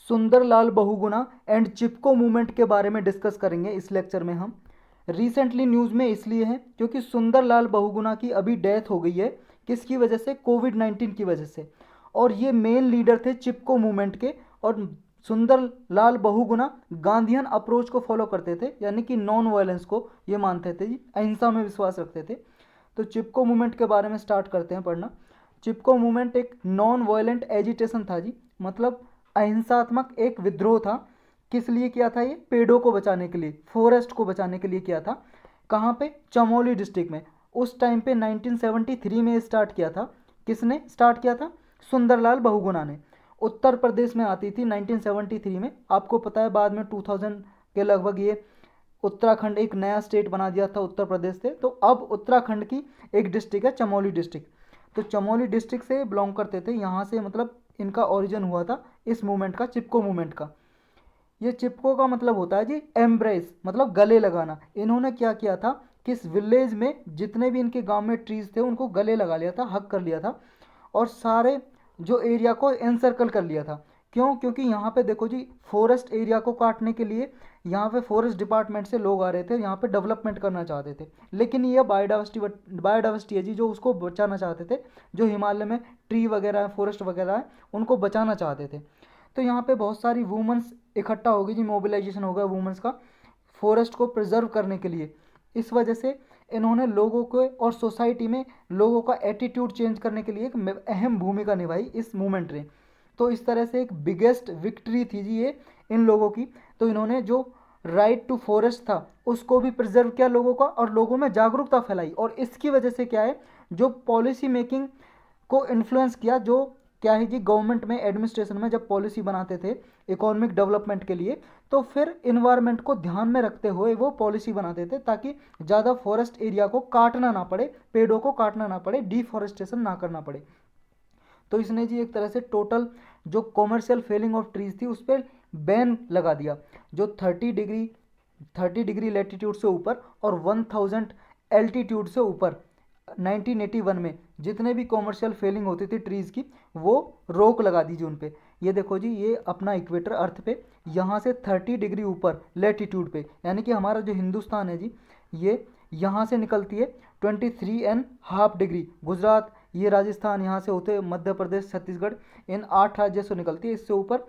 Sundarlal Bahuguna and Chipko movement के बारे में डिस्कस करेंगे इस लेक्चर में हम। रिसेंटली न्यूज़ में इसलिए है क्योंकि सुंदरलाल बहुगुणा की अभी डेथ हो गई है। किसकी वजह से? कोविड-19 की वजह से। और ये मेन लीडर थे चिपको मूवमेंट के। और सुंदरलाल बहुगुणा गांधीयन अप्रोच को फॉलो करते थे, यानी कि नॉन वायलेंस को ये मानते थे जी, अहिंसा में विश्वास रखते थे। तो चिपको मूवमेंट के बारे में स्टार्ट करते हैं पढ़ना। चिपको मूवमेंट एक नॉन वायलेंट एजिटेशन था जी, मतलब अहिंसात्मक एक विद्रोह था। किस लिए किया था ये? पेड़ों को बचाने के लिए, फॉरेस्ट को बचाने के लिए किया था। कहाँ पे? चमोली डिस्ट्रिक्ट में। उस टाइम पे 1973 में स्टार्ट किया था। किसने स्टार्ट किया था? सुंदरलाल बहुगुणा ने। उत्तर प्रदेश में आती थी 1973 में। आपको पता है बाद में 2000 के लगभग ये उत्तराखंड एक नया स्टेट बना दिया था उत्तर प्रदेश से। तो अब उत्तराखंड की एक डिस्ट्रिक्ट है चमोली डिस्ट्रिक्ट। तो चमोली डिस्ट्रिक्ट से बिलोंग करते थे, यहाँ से मतलब इनका ओरिजिन हुआ था इस मूवमेंट का, चिपको मूवमेंट का। ये चिपको का मतलब होता है जी एम्ब्रेस, मतलब गले लगाना। इन्होंने क्या किया था, किस विलेज में जितने भी इनके गांव में ट्रीज थे उनको गले लगा लिया था, हक कर लिया था, और सारे जो एरिया को एनसर्कल कर लिया था। क्यों? क्योंकि यहाँ पे देखो जी, फॉरेस्ट एरिया को काटने के लिए यहाँ पे फॉरेस्ट डिपार्टमेंट से लोग आ रहे थे, यहाँ पे डेवलपमेंट करना चाहते थे। लेकिन ये बायोडाइवर्सिटी है जी, जो उसको बचाना चाहते थे। जो हिमालय में ट्री वगैरह है, फॉरेस्ट वगैरह है, उनको बचाना चाहते थे। तो यहाँ पे बहुत सारी वुमेंस इकट्ठा हो गई जी, मोबिलाइजेशन हो गया वुमेंस का फॉरेस्ट को प्रिजर्व करने के लिए। इस वजह से इन्होंने लोगों को और सोसाइटी में लोगों का एटीट्यूड चेंज करने के लिए एक अहम भूमिका निभाई इस मूवमेंट ने। तो इस तरह से एक बिगेस्ट विक्ट्री थी जी ये इन लोगों की। तो इन्होंने जो राइट टू फॉरेस्ट था उसको भी प्रिजर्व किया लोगों का, और लोगों में जागरूकता फैलाई। और इसकी वजह से क्या है, जो पॉलिसी मेकिंग को इन्फ्लुएंस किया, जो क्या है जी, गवर्नमेंट में एडमिनिस्ट्रेशन में जब पॉलिसी बनाते थे इकोनॉमिक डेवलपमेंट के लिए, तो फिर इन्वायरमेंट को ध्यान में रखते हुए वो पॉलिसी बनाते थे ताकि ज़्यादा फॉरेस्ट एरिया को काटना ना पड़े, पेड़ों को काटना ना पड़े, डिफॉरेस्टेशन ना करना पड़े। तो इसने जी एक तरह से टोटल जो कॉमर्शियल फेलिंग ऑफ ट्रीज थी उस पर बैन लगा दिया। जो 30 डिग्री लेटीट्यूड से ऊपर और 1000 एल्टीट्यूड से ऊपर 1981 में जितने भी कॉमर्शियल फेलिंग होती थी ट्रीज़ की, वो रोक लगा दीजिए उन पे। ये देखो जी, ये अपना इक्वेटर अर्थ पे, यहाँ से 30 डिग्री ऊपर लेटीट्यूड पे, यानी कि हमारा जो हिंदुस्तान है जी, ये यहाँ से निकलती है 23.5 डिग्री, गुजरात, ये राजस्थान, यहाँ से होते मध्य प्रदेश, छत्तीसगढ़, इन 8 राज्यों से निकलती है। इससे ऊपर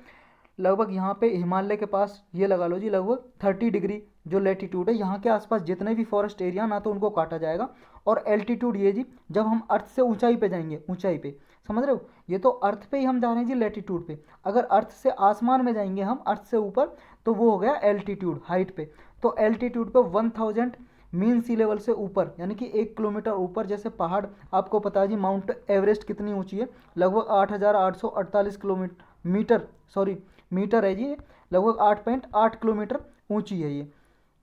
लगभग यहाँ पे हिमालय के पास ये लगा लो जी, लगभग 30 डिग्री जो लेटीट्यूड है, यहाँ के आसपास जितने भी फॉरेस्ट एरिया ना तो उनको काटा जाएगा। और एल्टीट्यूड ये जी, जब हम अर्थ से ऊंचाई पे जाएंगे, ऊंचाई पे, समझ रहे हो, ये तो अर्थ पे ही हम जा रहे हैं जी लेटीट्यूड पे। अगर अर्थ से आसमान में जाएंगे हम, अर्थ से ऊपर, तो वो हो गया एल्टीट्यूड, हाइट पे। तो एल्टीट्यूड पे 1000 मीन सी लेवल से ऊपर, यानी कि 1 किलोमीटर ऊपर, जैसे पहाड़, आपको पता है जी माउंट एवरेस्ट कितनी ऊंची है, लगभग 8848 किलोमीटर मीटर, सॉरी मीटर है जी, लगभग 8.8 किलोमीटर ऊंची है ये।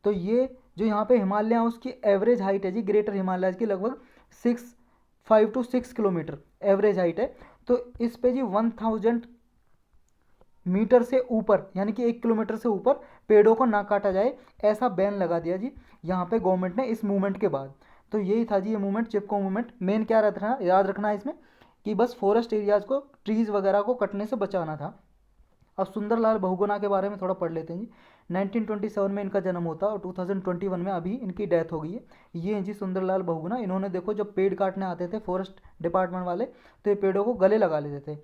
तो ये जो यहाँ पे हिमालय है उसकी एवरेज हाइट है जी, ग्रेटर हिमालय की लगभग 5 to 6 किलोमीटर एवरेज हाइट है। तो इस पे जी 1000 मीटर से ऊपर, यानी कि 1 किलोमीटर से ऊपर पेड़ों को ना काटा जाए, ऐसा बैन लगा दिया जी यहाँ पे गवर्नमेंट ने इस मूवमेंट के बाद। तो यही था जी ये मूवमेंट, चिपको मूवमेंट। मेन क्या रहता है, याद रखना है इसमें, कि बस फॉरेस्ट एरियाज को, ट्रीज वगैरह को कटने से बचाना था। अब सुंदरलाल बहुगुणा के बारे में थोड़ा पढ़ लेते हैं जी। 1927 में इनका जन्म होता है और 2021 में अभी इनकी डेथ हो गई है। ये हैं जी सुंदरलाल बहुगुणा। इन्होंने देखो जब पेड़ काटने आते थे फॉरेस्ट डिपार्टमेंट वाले, तो ये पेड़ों को गले लगा लेते थे।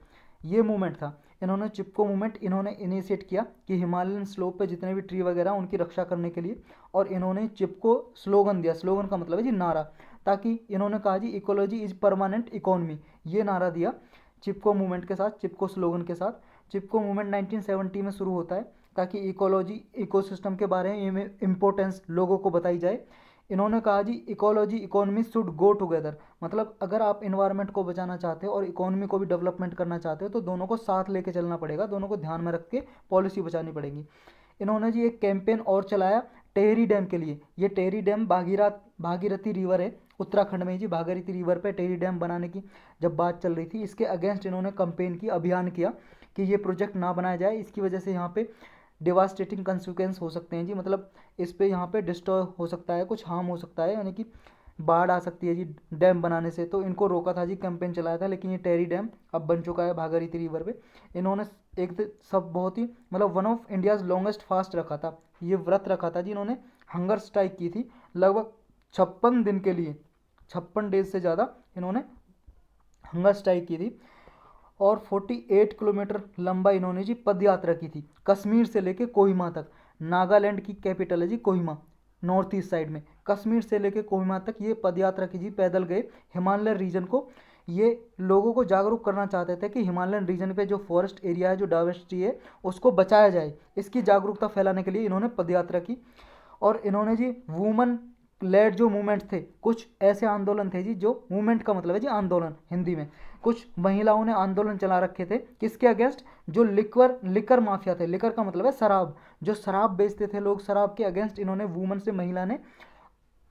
ये मूवमेंट था, इन्होंने चिपको मूवमेंट इन्होंने इनिशिएट किया कि हिमालयन स्लोप पे जितने भी ट्री वगैरह उनकी रक्षा करने के लिए। और इन्होंने चिपको स्लोगन दिया, स्लोगन का मतलब है जी नारा, ताकि इन्होंने कहा जी इकोलॉजी इज परमानेंट इकोनॉमी, ये नारा दिया चिपको मूवमेंट के साथ, चिपको स्लोगन के साथ। चिपको मूवमेंट 1970 में शुरू होता है ताकि इकोलॉजी, इकोसिस्टम के बारे में इम्पोर्टेंस लोगों को बताई जाए। इन्होंने कहा जी ecology economy should go together, मतलब अगर आप इन्वायरमेंट को बचाना चाहते हो और इकोनॉमी को भी डेवलपमेंट करना चाहते हो तो दोनों को साथ लेके चलना पड़ेगा, दोनों को ध्यान में रख के पॉलिसी बचानी पड़ेगी। इन्होंने जी एक कैंपेन और चलाया टेहरी डैम के लिए। ये टेहरी डैम भागीरथी रिवर है उत्तराखंड में जी, भागीरथी रिवर पे टेहरी डैम बनाने की जब बात चल रही थी, इसके अगेंस्ट इन्होंने कंपेन की, अभियान किया कि ये प्रोजेक्ट ना बनाया जाए, इसकी वजह से यहाँ पे डिवास्टेटिंग कंसिक्वेंस हो सकते हैं जी, मतलब इस पे यहाँ पे डिस्ट्रॉय हो सकता है, कुछ हार्म हो सकता है, यानी कि बाढ़ आ सकती है जी डैम बनाने से, तो इनको रोका था जी, कैंपेन चलाया था। लेकिन ये टेरी डैम अब बन चुका है भागीरथी रिवर पे। इन्होंने सब बहुत ही मतलब one of India's longest fast रखा था, ये व्रत रखा था जी इन्होंने। हंगर स्ट्राइक की थी लगभग 56 दिन के लिए, 56 डेज से ज़्यादा इन्होंने हंगर स्ट्राइक की थी। और 48 किलोमीटर लंबा इन्होंने जी पद यात्रा की थी, कश्मीर से लेके कोहिमा तक। नागालैंड की कैपिटल है जी कोहिमा, नॉर्थ ईस्ट साइड में। कश्मीर से लेके कोहिमा तक ये पद यात्रा की जी, पैदल गए हिमालय रीजन को। ये लोगों को जागरूक करना चाहते थे कि हिमालयन रीजन पे जो फॉरेस्ट एरिया है, जो डाइवर्सिटी है, उसको बचाया जाए। इसकी जागरूकता फैलाने के लिए इन्होंने पदयात्रा की। और इन्होंने जी वुमन लेड जो मूवमेंट थे, कुछ ऐसे आंदोलन थे जी, जो मूवमेंट का मतलब है जी आंदोलन हिंदी में, कुछ महिलाओं ने आंदोलन चला रखे थे किसके अगेंस्ट, जो लिकर माफिया थे। लिकर का मतलब है शराब, जो शराब बेचते थे लोग, शराब के अगेंस्ट इन्होंने वुमन से, महिला ने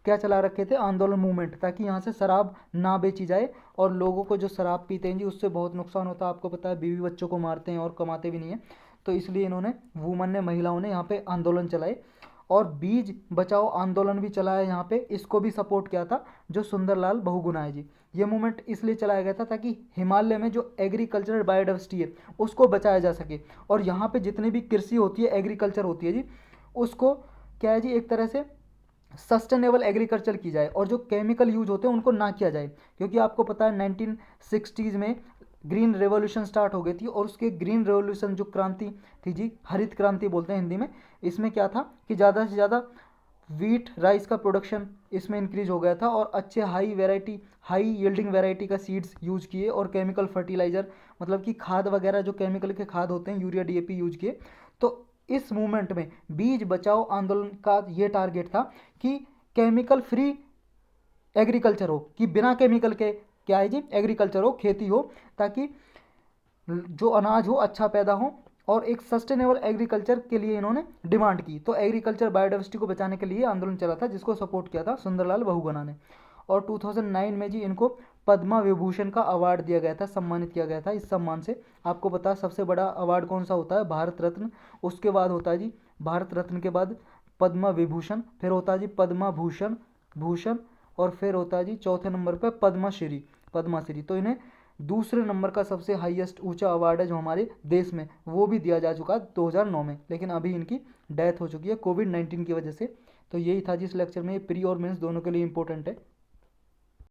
क्या चला रखे थे, आंदोलन मूवमेंट, ताकि यहाँ से शराब ना बेची जाए। और लोगों को जो शराब पीते हैं जी उससे बहुत नुकसान होता है, आपको पता है, बीवी बच्चों को मारते हैं और कमाते भी नहीं है। तो इसलिए इन्होंने, वुमन ने, महिलाओं ने यहाँ पे आंदोलन चलाए। और बीज बचाओ आंदोलन भी चलाया यहाँ पे, इसको भी सपोर्ट किया था जो सुंदरलाल बहुगुणा है जी। ये मूवमेंट इसलिए चलाया गया था ताकि हिमालय में जो एग्रीकल्चरल बायोडाइवर्सिटी है उसको बचाया जा सके। और यहाँ पे जितनी भी कृषि होती है, एग्रीकल्चर होती है जी, उसको क्या है जी, एक तरह से सस्टेनेबल एग्रीकल्चर की जाए, और जो केमिकल यूज होते हैं उनको ना किया जाए। क्योंकि आपको पता है 1960s में ग्रीन रेवोल्यूशन स्टार्ट हो गई थी, और उसके ग्रीन रेवोल्यूशन जो क्रांति थी जी, हरित क्रांति बोलते हैं हिंदी में, इसमें क्या था कि ज़्यादा से ज़्यादा वीट राइस का प्रोडक्शन इसमें इंक्रीज हो गया था। और अच्छे हाई यील्डिंग वैरायटी का सीड्स यूज किए, और केमिकल फर्टिलाइजर, मतलब कि खाद वगैरह जो केमिकल के खाद होते हैं, यूरिया डीएपी यूज किए। तो इस मूवमेंट में बीज बचाओ आंदोलन का ये टारगेट था कि केमिकल फ्री एग्रीकल्चर हो, कि बिना केमिकल के क्या है जी एग्रीकल्चर हो, खेती हो, ताकि जो अनाज हो अच्छा पैदा हो। और एक सस्टेनेबल एग्रीकल्चर के लिए इन्होंने डिमांड की। तो एग्रीकल्चर बायोडाइवर्सिटी को बचाने के लिए आंदोलन चला था, जिसको सपोर्ट किया था सुंदरलाल बहुगुणा ने। और 2009 में जी इनको पद्मा विभूषण का अवार्ड दिया गया था, सम्मानित किया गया था इस सम्मान से। आपको पता है सबसे बड़ा अवार्ड कौन सा होता है, भारत रत्न। उसके बाद होता है जी भारत रत्न के बाद पद्मा विभूषण, फिर होता है जी पद्मा भूषण, और फिर होता है जी चौथे नंबर पर पद्माश्री। तो इन्हें दूसरे नंबर का सबसे हाईएस्ट ऊंचा अवार्ड है जो हमारे देश में, वो भी दिया जा चुका है 2009 में। लेकिन अभी इनकी डेथ हो चुकी है कोविड-19 की वजह से। तो यही था जिस लेक्चर में, प्री और मेंस दोनों के लिए इंपॉर्टेंट है।